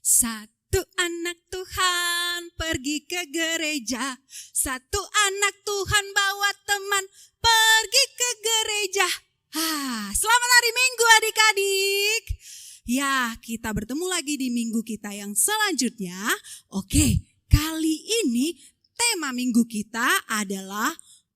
Satu anak Tuhan pergi ke gereja. Satu anak Tuhan bawa teman pergi ke gereja. Selamat hari Minggu adik-adik. Ya, kita bertemu lagi di minggu kita yang selanjutnya. Oke, kali ini tema minggu kita adalah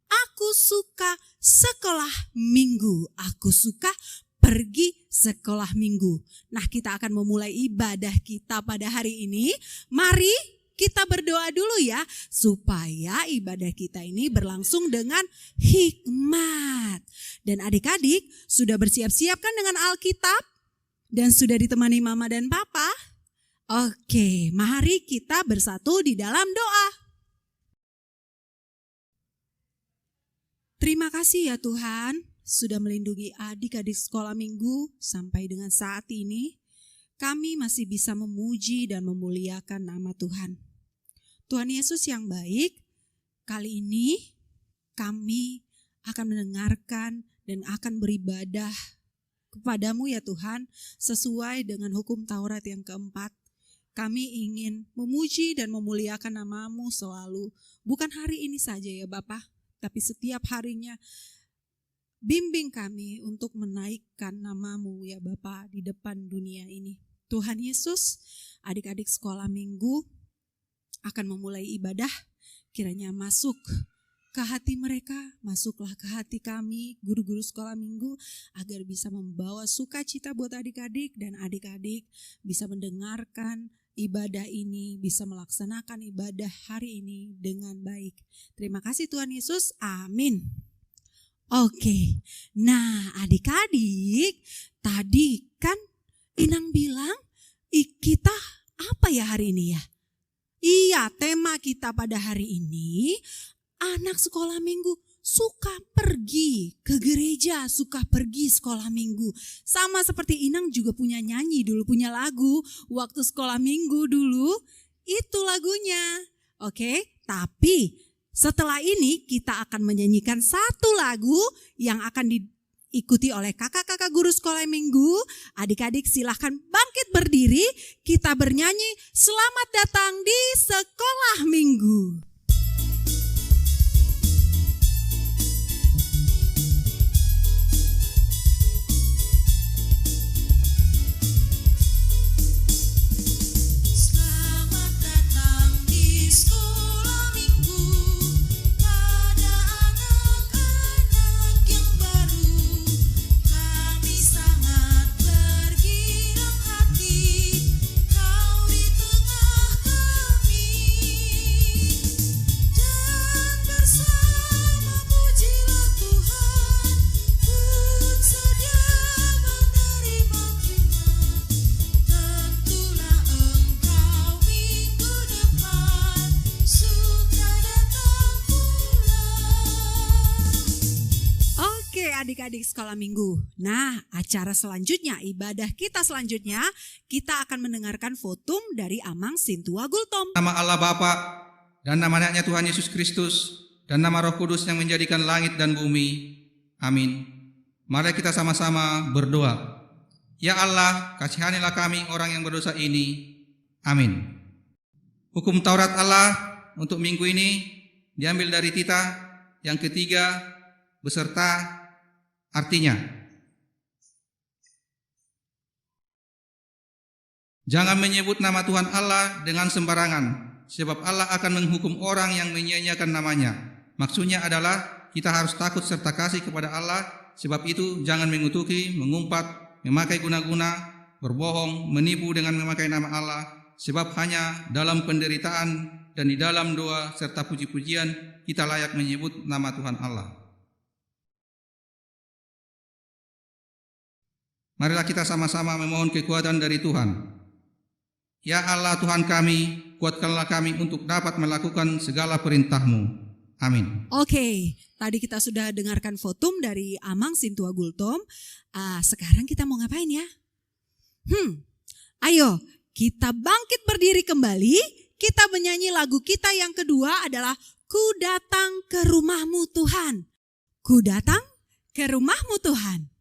Aku suka sekolah minggu. Aku suka pergi sekolah minggu. Nah, kita akan memulai ibadah kita pada hari ini. Mari kita berdoa dulu ya, supaya ibadah kita ini berlangsung dengan hikmat. Dan adik-adik sudah bersiap-siap kan dengan Alkitab? Dan sudah ditemani mama dan papa? Oke, mari kita bersatu di dalam doa. Terima kasih ya Tuhan, sudah melindungi adik-adik sekolah minggu sampai dengan saat ini. Kami masih bisa memuji dan memuliakan nama Tuhan. Tuhan Yesus yang baik, kali ini kami akan mendengarkan dan akan beribadah kepadamu ya Tuhan, sesuai dengan hukum Taurat yang keempat. Kami ingin memuji dan memuliakan namamu selalu, bukan hari ini saja ya Bapa, tapi setiap harinya. Bimbing kami untuk menaikkan namamu ya Bapa di depan dunia ini. Tuhan Yesus, adik-adik sekolah minggu akan memulai ibadah, kiranya masuk ke hati mereka, masuklah ke hati kami, guru-guru sekolah minggu, agar bisa membawa sukacita buat adik-adik dan adik-adik bisa mendengarkan ibadah ini, bisa melaksanakan ibadah hari ini dengan baik. Terima kasih Tuhan Yesus, amin. Oke, nah adik-adik, tadi kan Inang bilang, kita apa ya hari ini ya? Iya, tema kita pada hari ini, anak sekolah minggu suka pergi ke gereja, suka pergi sekolah minggu. Sama seperti Inang juga punya nyanyi dulu, punya lagu waktu sekolah minggu dulu, itu lagunya. Oke, tapi setelah ini kita akan menyanyikan satu lagu yang akan diikuti oleh kakak-kakak guru sekolah minggu. Adik-adik silahkan bangkit berdiri, kita bernyanyi Selamat Datang di Sekolah Minggu. Adik-adik sekolah minggu. Nah, acara selanjutnya, ibadah kita selanjutnya, kita akan mendengarkan fotum dari Amang Sintua Gultom. Nama Allah Bapa dan nama anaknya Tuhan Yesus Kristus dan nama Roh Kudus yang menjadikan langit dan bumi. Amin. Mari kita sama-sama berdoa. Ya Allah, kasihanilah kami orang yang berdosa ini. Amin. Hukum Taurat Allah untuk minggu ini diambil dari Tita yang ketiga beserta artinya, jangan menyebut nama Tuhan Allah dengan sembarangan, sebab Allah akan menghukum orang yang menyia-nyiakan namanya. Maksudnya adalah kita harus takut serta kasih kepada Allah, sebab itu jangan mengutuki, mengumpat, memakai guna-guna, berbohong, menipu dengan memakai nama Allah, sebab hanya dalam penderitaan dan di dalam doa serta puji-pujian kita layak menyebut nama Tuhan Allah. Marilah kita sama-sama memohon kekuatan dari Tuhan. Ya Allah Tuhan kami, kuatkanlah kami untuk dapat melakukan segala perintah-Mu. Amin. Oke, tadi kita sudah dengarkan fotum dari Amang Sintua Gultom. Sekarang kita mau ngapain ya? Ayo, kita bangkit berdiri kembali. Kita menyanyi lagu kita yang kedua adalah Ku Datang ke Rumah-Mu Tuhan. Ku datang ke rumah-Mu Tuhan.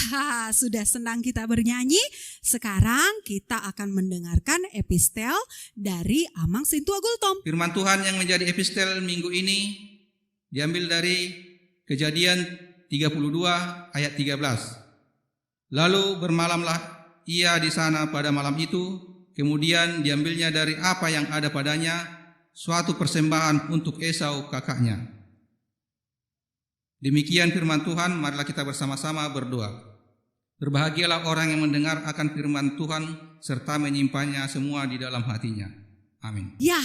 Wah, sudah senang kita bernyanyi. Sekarang kita akan mendengarkan epistel dari Amang Sintua Gultom. Firman Tuhan yang menjadi epistel minggu ini diambil dari Kejadian 32 ayat 13. Lalu bermalamlah ia di sana pada malam itu, kemudian diambilnya dari apa yang ada padanya, suatu persembahan untuk Esau kakaknya. Demikian firman Tuhan, marilah kita bersama-sama berdoa. Berbahagialah orang yang mendengar akan firman Tuhan serta menyimpannya semua di dalam hatinya. Amin. Ya,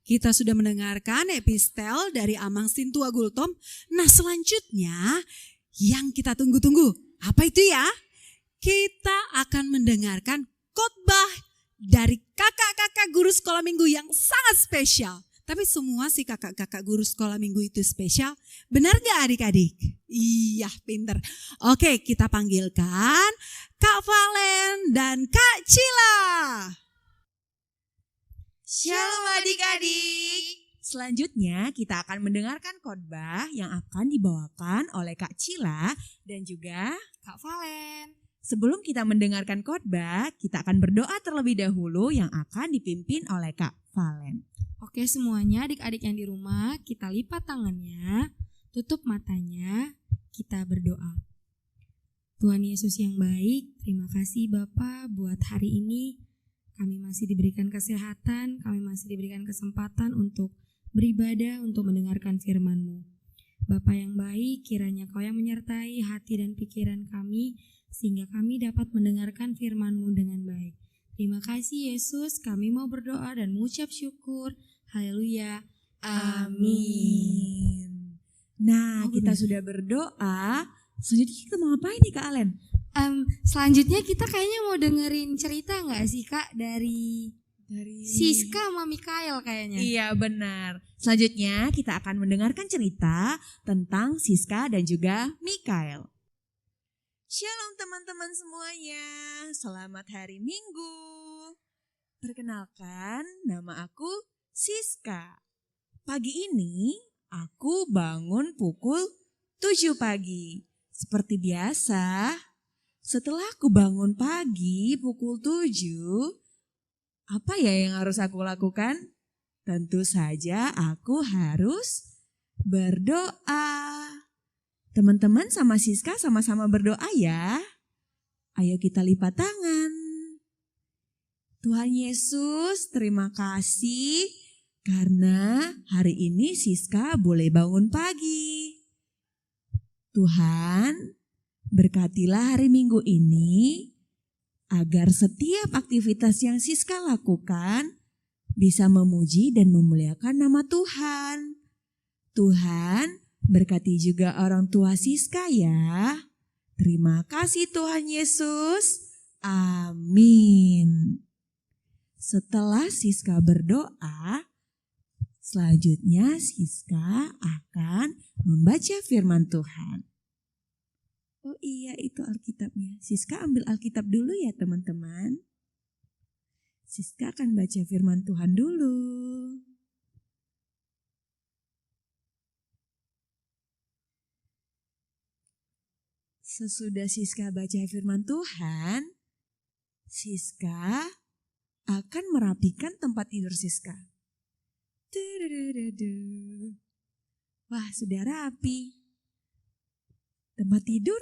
kita sudah mendengarkan epistel dari Amang Sintua Gultom. Nah, selanjutnya yang kita tunggu-tunggu, apa itu ya? Kita akan mendengarkan khotbah dari kakak-kakak guru sekolah minggu yang sangat spesial. Tapi semua si kakak-kakak guru sekolah minggu itu spesial. Benar gak adik-adik? Iya, pinter. Oke, kita panggilkan Kak Valen dan Kak Cila. Shalom adik-adik. Selanjutnya kita akan mendengarkan khotbah yang akan dibawakan oleh Kak Cila dan juga Kak Valen. Sebelum kita mendengarkan khotbah, kita akan berdoa terlebih dahulu yang akan dipimpin oleh Kak Valen. Oke semuanya, adik-adik yang di rumah, kita lipat tangannya, tutup matanya, kita berdoa. Tuhan Yesus yang baik, terima kasih Bapa buat hari ini. Kami masih diberikan kesehatan, kami masih diberikan kesempatan untuk beribadah, untuk mendengarkan firman-Mu. Bapa yang baik, kiranya Kau yang menyertai hati dan pikiran kami, sehingga kami dapat mendengarkan firman-Mu dengan baik. Terima kasih Yesus, kami mau berdoa dan mengucap syukur. Haleluya. Amin. Nah, kita sudah berdoa. Selanjutnya kita mau ngapain nih Kak Alen? Selanjutnya kita kayaknya mau dengerin cerita gak sih Kak dari Siska sama Mikael kayaknya. Iya benar. Selanjutnya kita akan mendengarkan cerita tentang Siska dan juga Mikael. Shalom teman-teman semuanya. Selamat hari Minggu. Perkenalkan, nama aku Siska. Pagi ini aku bangun pukul 7 pagi. Seperti biasa, setelah aku bangun pagi pukul 7, apa ya yang harus aku lakukan? Tentu saja aku harus berdoa. Teman-teman sama Siska sama-sama berdoa ya. Ayo kita lipat tangan. Tuhan Yesus, terima kasih karena hari ini Siska boleh bangun pagi. Tuhan, berkatilah hari Minggu ini agar setiap aktivitas yang Siska lakukan bisa memuji dan memuliakan nama Tuhan. Tuhan, berkati juga orang tua Siska ya. Terima kasih Tuhan Yesus. Amin. Setelah Siska berdoa, selanjutnya Siska akan membaca firman Tuhan. Oh iya, itu Alkitabnya. Siska ambil Alkitab dulu ya teman-teman. Siska akan baca firman Tuhan dulu. Sesudah Siska baca firman Tuhan, Siska akan merapikan tempat tidur Siska. Wah, sudah rapi. Tempat tidur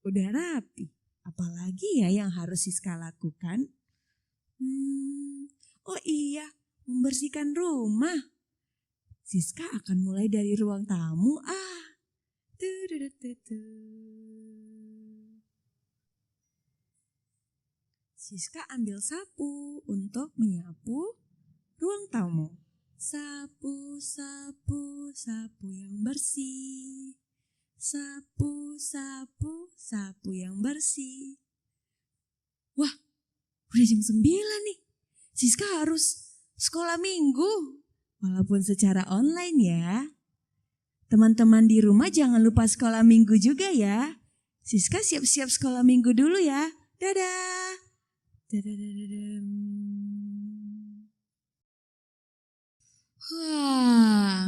udah rapi. Apalagi ya yang harus Siska lakukan? Oh iya, membersihkan rumah. Siska akan mulai dari ruang tamu. Siska ambil sapu untuk menyapu ruang tamu. Sapu, sapu, sapu yang bersih. Sapu, sapu, sapu yang bersih. Wah, udah jam 9 nih. Siska harus sekolah minggu. Walaupun secara online ya. Teman-teman di rumah jangan lupa sekolah minggu juga ya. Siska siap-siap sekolah minggu dulu ya. Dadah. Wah,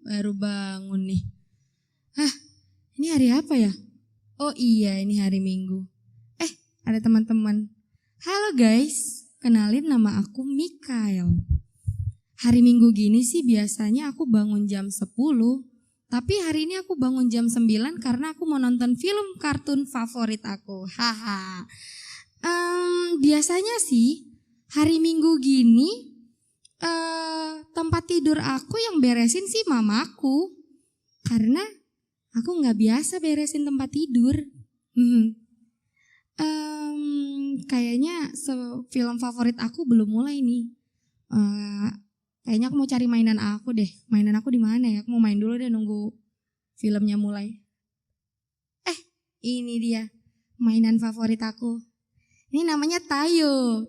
baru bangun nih. Ini hari apa ya? Oh iya, ini hari Minggu. Ada teman-teman. Halo guys, kenalin nama aku Mikael. Hari Minggu gini sih biasanya aku bangun jam 10. Tapi hari ini aku bangun jam 9 karena aku mau nonton film kartun favorit aku. Haha. Biasanya sih hari Minggu gini tempat tidur aku yang beresin sih mamaku. Karena aku nggak biasa beresin tempat tidur. Kayaknya film favorit aku belum mulai nih. Kayaknya aku mau cari mainan aku deh. Mainan aku di mana ya? Aku mau main dulu deh nunggu filmnya mulai. Ini dia mainan favorit aku. Ini namanya Tayo.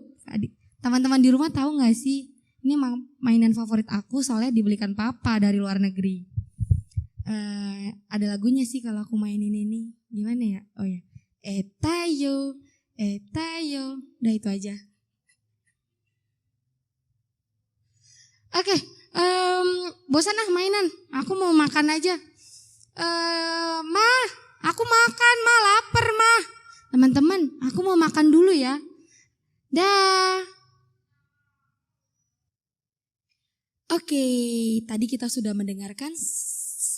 Teman-teman di rumah tahu nggak sih? Ini mainan favorit aku soalnya dibelikan papa dari luar negeri. Ada lagunya sih kalau aku mainin ini. Gimana ya? Oh ya. Tayo. Udah itu aja. Oke, bosan mainan. Aku mau makan aja. Ma, aku makan, ma, lapar, ma. Teman-teman, aku mau makan dulu ya. Dah. Oke, tadi kita sudah mendengarkan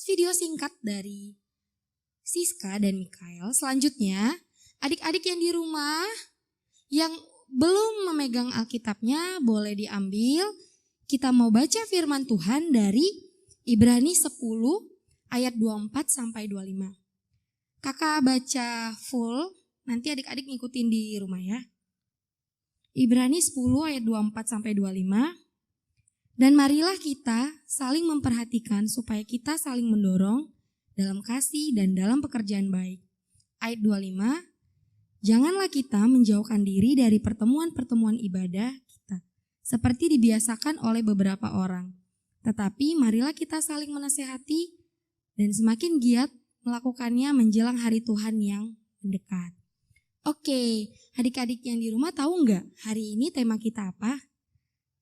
video singkat dari Siska dan Mikael. Selanjutnya, adik-adik yang di rumah yang belum memegang Alkitabnya boleh diambil. Kita mau baca firman Tuhan dari Ibrani 10 ayat 24 sampai 25. Kakak baca full, nanti adik-adik ngikutin di rumah ya. Ibrani 10 ayat 24 sampai 25. Dan marilah kita saling memperhatikan supaya kita saling mendorong dalam kasih dan dalam pekerjaan baik. Ayat 25. Janganlah kita menjauhkan diri dari pertemuan-pertemuan ibadah kita, seperti dibiasakan oleh beberapa orang. Tetapi marilah kita saling menasehati dan semakin giat melakukannya menjelang hari Tuhan yang mendekat. Oke, adik-adik yang di rumah tahu nggak hari ini tema kita apa?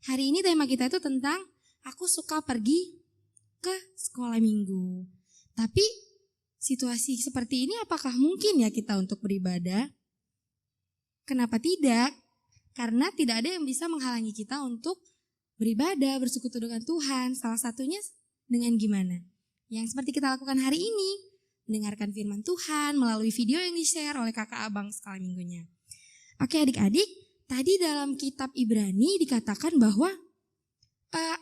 Hari ini tema kita itu tentang aku suka pergi ke sekolah minggu. Tapi situasi seperti ini apakah mungkin ya kita untuk beribadah? Kenapa tidak? Karena tidak ada yang bisa menghalangi kita untuk beribadah, bersekutu dengan Tuhan. Salah satunya dengan gimana? Yang seperti kita lakukan hari ini, mendengarkan firman Tuhan melalui video yang di-share oleh kakak abang sekolah minggunya. Oke adik-adik, tadi dalam kitab Ibrani dikatakan bahwa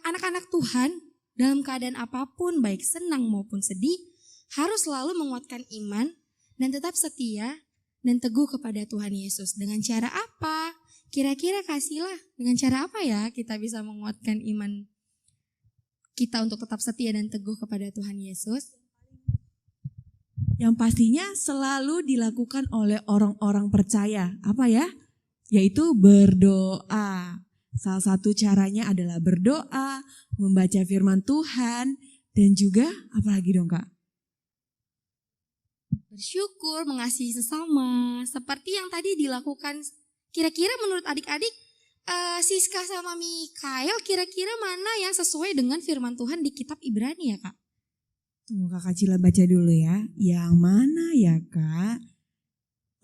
anak-anak Tuhan dalam keadaan apapun, baik senang maupun sedih, harus selalu menguatkan iman dan tetap setia dan teguh kepada Tuhan Yesus. Dengan cara apa? Kira-kira kasihlah dengan cara apa ya kita bisa menguatkan iman kita untuk tetap setia dan teguh kepada Tuhan Yesus? Yang pastinya selalu dilakukan oleh orang-orang percaya. Apa ya? Yaitu berdoa. Salah satu caranya adalah berdoa, membaca firman Tuhan, dan juga apa lagi dong Kak? Bersyukur, mengasihi sesama, seperti yang tadi dilakukan. Kira-kira menurut adik-adik, Siska sama Mikael, kira-kira mana yang sesuai dengan firman Tuhan di kitab Ibrani ya Kak? Tunggu Kakak Cila baca dulu ya. Yang mana ya Kak?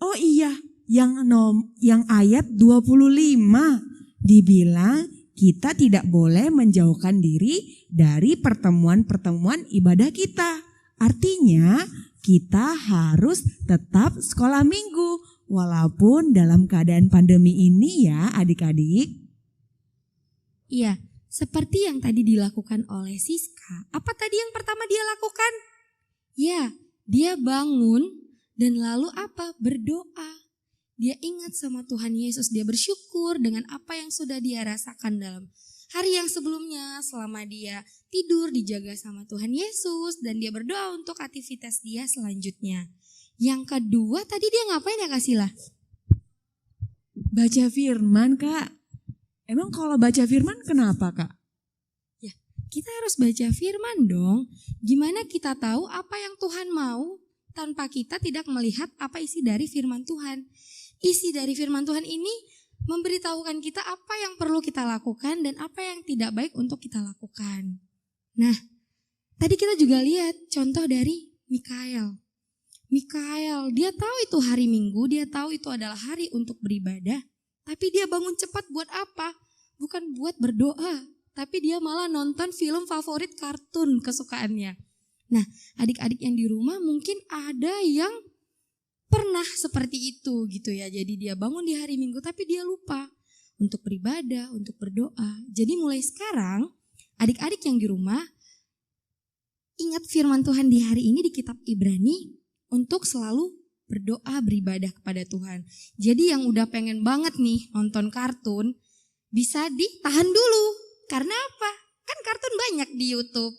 Oh iya, yang ayat 25 dibilang kita tidak boleh menjauhkan diri dari pertemuan-pertemuan ibadah kita. Artinya kita harus tetap sekolah minggu walaupun dalam keadaan pandemi ini ya adik-adik. Iya, seperti yang tadi dilakukan oleh Siska. Apa tadi yang pertama dia lakukan? Ya, dia bangun dan lalu apa? Berdoa. Dia ingat sama Tuhan Yesus, dia bersyukur dengan apa yang sudah dia rasakan dalam hari yang sebelumnya selama dia tidur dijaga sama Tuhan Yesus dan dia berdoa untuk aktivitas dia selanjutnya. Yang kedua tadi dia ngapain ya Kak Sila? Baca firman Kak. Emang kalau baca firman kenapa Kak? Ya, kita harus baca firman dong. Gimana kita tahu apa yang Tuhan mau tanpa kita tidak melihat apa isi dari firman Tuhan? Isi dari firman Tuhan ini memberitahukan kita apa yang perlu kita lakukan dan apa yang tidak baik untuk kita lakukan. Nah, tadi kita juga lihat contoh dari Mikael. Mikael, dia tahu itu hari Minggu, dia tahu itu adalah hari untuk beribadah, tapi dia bangun cepat buat apa? Bukan buat berdoa, tapi dia malah nonton film favorit kartun kesukaannya. Nah, adik-adik yang di rumah mungkin ada yang pernah seperti itu gitu ya. Jadi dia bangun di hari Minggu tapi dia lupa untuk beribadah, untuk berdoa. Jadi mulai sekarang adik-adik yang di rumah ingat firman Tuhan di hari ini di kitab Ibrani untuk selalu berdoa, beribadah kepada Tuhan. Jadi yang udah pengen banget nih nonton kartun bisa ditahan dulu. Karena apa? Kan kartun banyak di YouTube.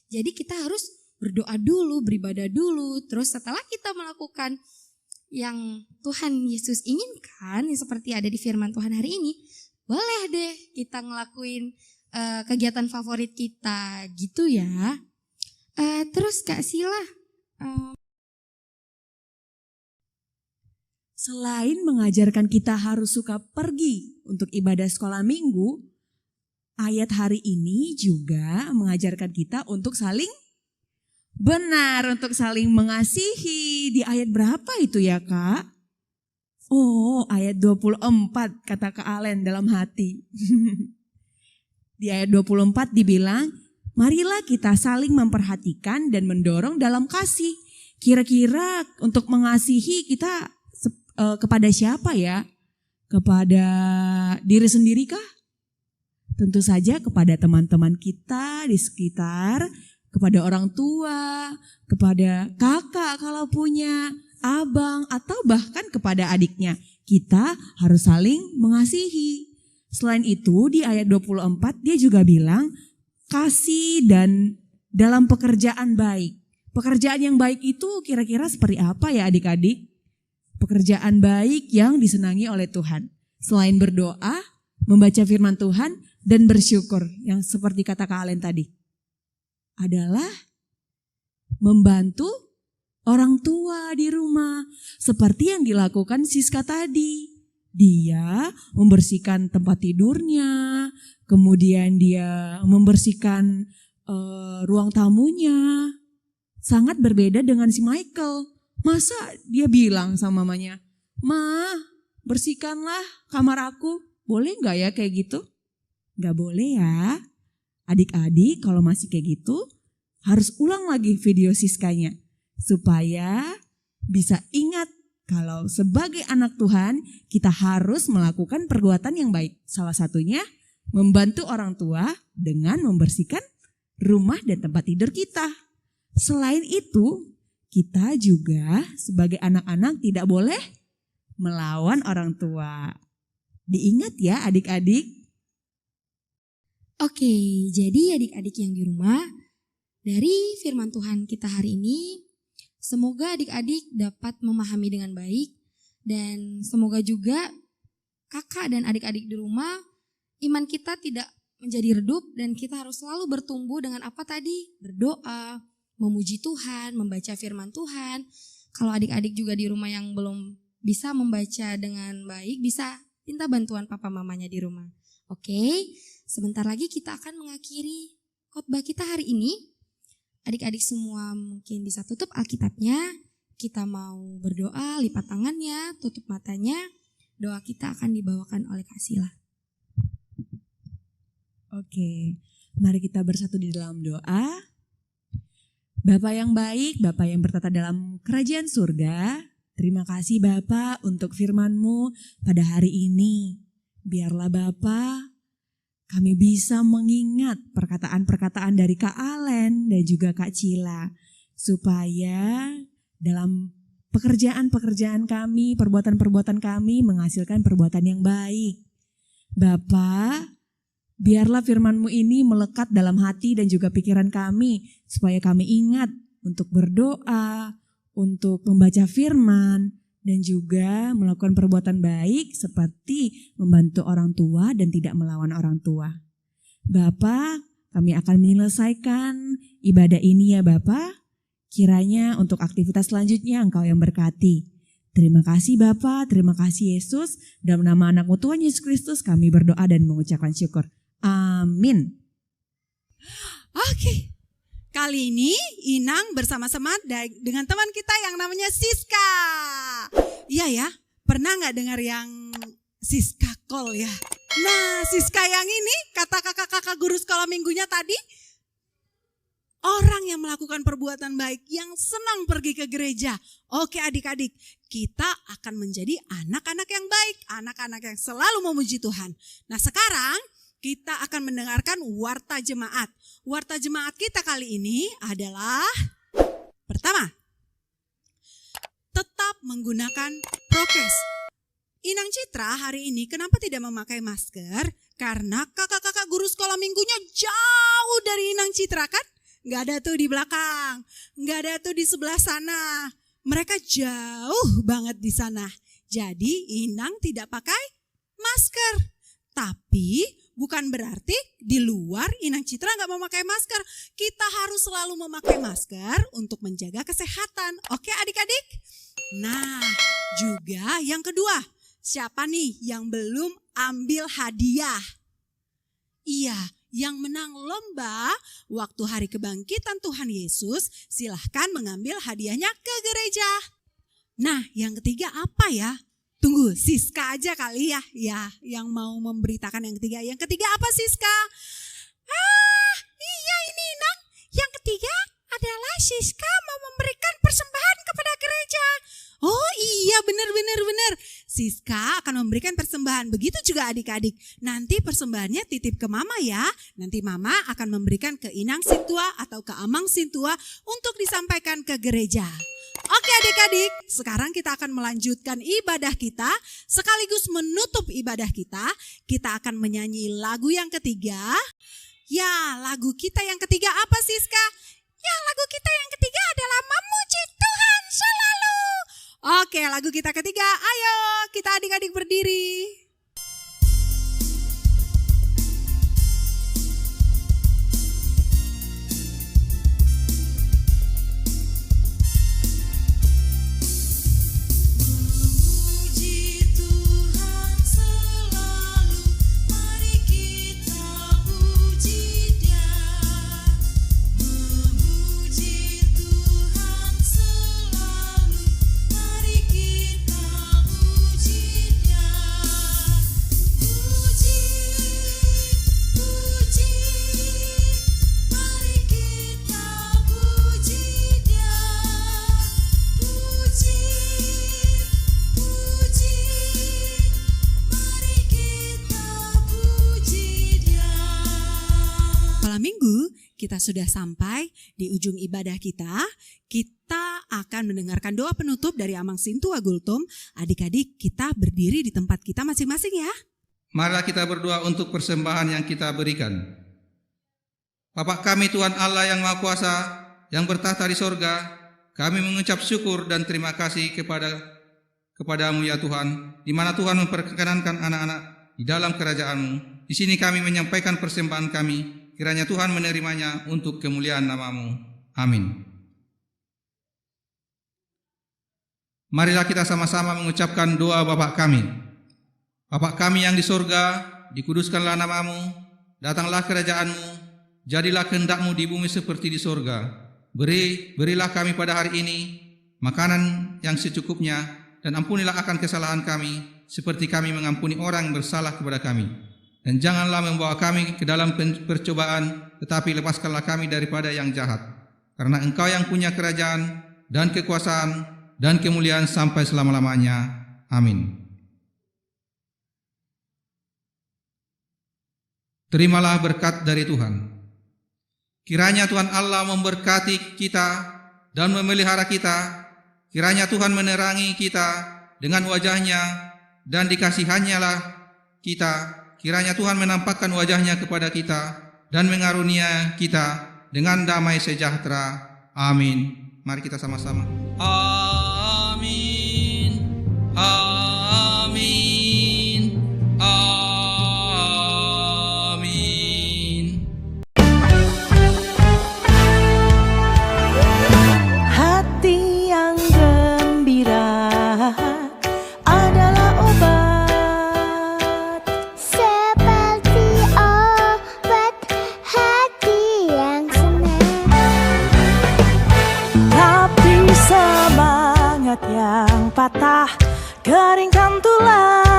Jadi kita harus berdoa dulu, beribadah dulu. Terus setelah kita melakukan yang Tuhan Yesus inginkan, yang seperti ada di firman Tuhan hari ini, boleh deh kita ngelakuin kegiatan favorit kita gitu ya. Terus Kak Sila, selain mengajarkan kita harus suka pergi untuk ibadah sekolah minggu, ayat hari ini juga mengajarkan kita untuk saling untuk saling mengasihi. Di ayat berapa itu ya Kak? Oh, ayat 24 kata Kak Alen dalam hati. Di ayat 24 dibilang, marilah kita saling memperhatikan dan mendorong dalam kasih. Kira-kira untuk mengasihi kita kepada siapa ya? Kepada diri sendiri kah? Tentu saja kepada teman-teman kita di sekitar, kepada orang tua, kepada kakak kalau punya, abang, atau bahkan kepada adiknya. Kita harus saling mengasihi. Selain itu di ayat 24 dia juga bilang kasih dan dalam pekerjaan baik. Pekerjaan yang baik itu kira-kira seperti apa ya adik-adik? Pekerjaan baik yang disenangi oleh Tuhan. Selain berdoa, membaca firman Tuhan, dan bersyukur yang seperti kata Kak Alen tadi. Adalah membantu orang tua di rumah. Seperti yang dilakukan Siska tadi. Dia membersihkan tempat tidurnya, kemudian dia membersihkan ruang tamunya. Sangat berbeda dengan si Michael. Masa dia bilang sama mamanya, "Ma, bersihkanlah kamar aku." Boleh gak ya kayak gitu? Gak boleh ya. Adik-adik kalau masih kayak gitu harus ulang lagi video Siskanya. Supaya bisa ingat kalau sebagai anak Tuhan kita harus melakukan perbuatan yang baik. Salah satunya membantu orang tua dengan membersihkan rumah dan tempat tidur kita. Selain itu kita juga sebagai anak-anak tidak boleh melawan orang tua. Diingat ya adik-adik. Oke, jadi adik-adik yang di rumah, dari firman Tuhan kita hari ini, semoga adik-adik dapat memahami dengan baik, dan semoga juga kakak dan adik-adik di rumah, iman kita tidak menjadi redup, dan kita harus selalu bertumbuh dengan apa tadi? Berdoa, memuji Tuhan, membaca firman Tuhan. Kalau adik-adik juga di rumah yang belum bisa membaca dengan baik, bisa minta bantuan papa mamanya di rumah. Oke, sebentar lagi kita akan mengakhiri khotbah kita hari ini. Adik-adik semua mungkin bisa tutup Alkitabnya. Kita mau berdoa, lipat tangannya, tutup matanya. Doa kita akan dibawakan oleh Kak Sila. Oke, mari kita bersatu di dalam doa. Bapa yang baik, Bapa yang bertata dalam kerajaan surga, terima kasih Bapa untuk firman-Mu pada hari ini. Biarlah Bapa kami bisa mengingat perkataan-perkataan dari Kak Alen dan juga Kak Cila. Supaya dalam pekerjaan-pekerjaan kami, perbuatan-perbuatan kami menghasilkan perbuatan yang baik. Bapa, biarlah firman-Mu ini melekat dalam hati dan juga pikiran kami. Supaya kami ingat untuk berdoa, untuk membaca firman, dan juga melakukan perbuatan baik seperti membantu orang tua dan tidak melawan orang tua. Bapa, kami akan menyelesaikan ibadah ini ya Bapa. Kiranya untuk aktivitas selanjutnya Engkau yang berkati. Terima kasih Bapa, terima kasih Yesus. Dalam nama anak-Mu Tuhan Yesus Kristus kami berdoa dan mengucapkan syukur. Amin. Oke. Kali ini Inang bersama-sama dengan teman kita yang namanya Siska. Iya ya, pernah gak dengar yang Siska Call ya? Nah, Siska yang ini, kata kakak-kakak guru sekolah minggunya tadi, orang yang melakukan perbuatan baik, yang senang pergi ke gereja. Oke adik-adik, kita akan menjadi anak-anak yang baik, anak-anak yang selalu memuji Tuhan. Nah sekarang kita akan mendengarkan warta jemaat. Warta jemaat kita kali ini adalah, pertama, tetap menggunakan prokes. Inang Citra hari ini kenapa tidak memakai masker? Karena kakak-kakak guru sekolah minggunya jauh dari Inang Citra kan? Nggak ada tuh di belakang, nggak ada tuh di sebelah sana. Mereka jauh banget di sana. Jadi Inang tidak pakai masker. Tapi bukan berarti di luar Inang Citra nggak memakai masker. Kita harus selalu memakai masker untuk menjaga kesehatan. Oke adik-adik? Nah juga yang kedua, siapa nih yang belum ambil hadiah? Iya, yang menang lomba waktu hari kebangkitan Tuhan Yesus, silahkan mengambil hadiahnya ke gereja. Nah, yang ketiga apa ya? Tunggu, Siska aja kali ya, yang mau memberitakan yang ketiga. Yang ketiga apa Siska? Iya ini Nang. Yang ketiga adalah Siska mau memberikan persembahan kepada gereja. Oh iya benar. Siska akan memberikan persembahan. Begitu juga adik-adik. Nanti persembahannya titip ke mama ya. Nanti mama akan memberikan ke Inang Sintua atau ke Amang Sintua untuk disampaikan ke gereja. Oke adik-adik, sekarang kita akan melanjutkan ibadah kita. Sekaligus menutup ibadah kita, kita akan menyanyi lagu yang ketiga. Ya, lagu kita yang ketiga apa Siska? Ya, lagu kita yang ketiga adalah memuji Tuhan selalu. Oke, lagu kita ketiga, ayo kita adik-adik berdiri. Kita sudah sampai di ujung ibadah kita. Kita akan mendengarkan doa penutup dari Amang Sintua Gultum. Adik-adik kita berdiri di tempat kita masing-masing ya. Marilah kita berdoa untuk persembahan yang kita berikan. Bapa kami Tuhan Allah yang Maha Kuasa, yang bertahta di sorga, kami mengucap syukur dan terima kasih kepadamu ya Tuhan, di mana Tuhan memperkenankan anak-anak di dalam kerajaan-Mu. Di sini kami menyampaikan persembahan kami. Kiranya Tuhan menerimanya untuk kemuliaan nama-Mu. Amin. Marilah kita sama-sama mengucapkan doa Bapa kami. Bapa kami yang di sorga, dikuduskanlah nama-Mu, datanglah kerajaan-Mu, jadilah kehendak-Mu di bumi seperti di sorga. Berilah kami pada hari ini makanan yang secukupnya, dan ampunilah akan kesalahan kami, seperti kami mengampuni orang yang bersalah kepada kami. Dan janganlah membawa kami ke dalam percobaan, tetapi lepaskanlah kami daripada yang jahat. Karena Engkau yang punya kerajaan dan kekuasaan dan kemuliaan sampai selama-lamanya. Amin. Terimalah berkat dari Tuhan. Kiranya Tuhan Allah memberkati kita dan memelihara kita. Kiranya Tuhan menerangi kita dengan wajah-Nya dan dikasihannya lah kita. Kiranya Tuhan menampakkan wajah-Nya kepada kita dan mengarunia kita dengan damai sejahtera. Amin. Mari kita sama-sama. Amin. Amin. Amin. Hati yang gembira adalah obat. Seperti obat hati yang senang. patah, keringkan tulang.